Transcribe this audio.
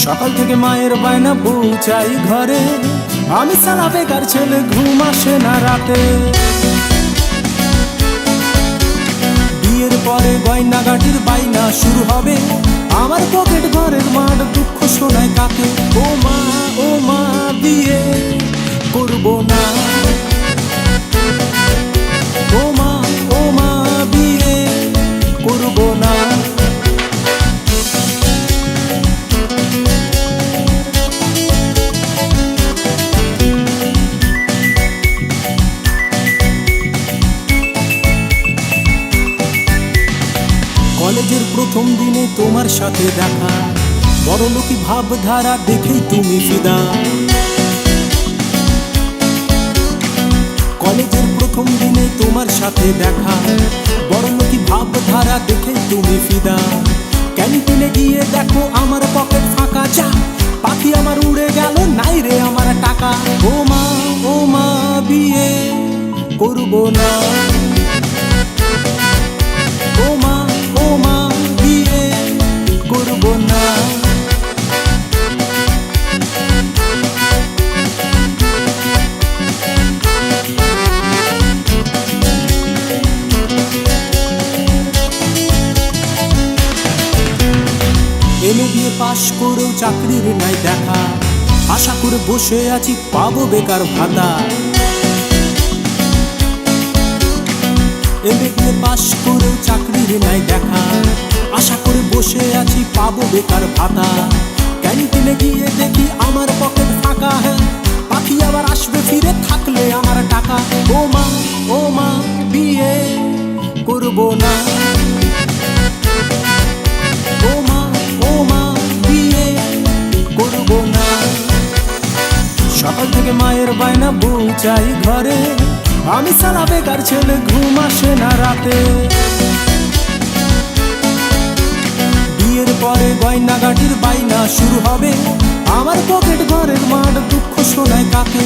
সকাল থেকে মায়ের বায়না বউ চাই ঘরে, আমি সালা বেকার ছেলে ঘুম আসে না রাতে। বিয়ের পরে গয়নাগাটির বাইনা শুরু হবে, আমার পকেট ঘরের মাঠ দুঃখ শোনায় কাকে। ও মা বিয়ে করবো না, ও মা বিয়ে করবো না। কলেজের প্রথম দিনে তোমার সাথে দেখা, বড়লোকি ভাবধারা দেখেই তুমি ফিদা। কলেজের প্রথম দিনে তোমার সাথে দেখা, বড়লোকি ভাবধারা দেখেই তুমি ফিদা। ক্যান্টিনে গিয়ে দেখো আমার পকেট ফাঁকা, যা পাখি আমার উড়ে গেল, নাই রে আমার টাকা। ও মা বিয়ে করবো না, ও মা বিয়ে করবো না। এমএ বিয়ে পাশ করেও চাকরির নাই দেখা, আশা করে বসে আছি পাবো বেকার ভাতা। এমএ বিয়ে পাশ করেও চাকরির নাই দেখা, আশা করে বসে আছি পাবো বেকার ভাতা। ক্যান্টিনে গিয়ে দেখি আমার পকেট ফাঁকা, হ্যাঁ পাখি আবার আসবে ফিরে থাকলে আমার টাকা। ও মা বিয়ে করবো না, ও মা বিয়ে করবো না। সকাল থেকে মায়ের বায়না বউ চাই ঘরে, আমি সালা বেকার ছেলে ঘুম আসে না রাতে। বিয়ের পরে গয়নাগাটির বাইনা শুরু হবে, আমার পকেট ঘরের মাঠ দুঃখ শোনায় কাকে।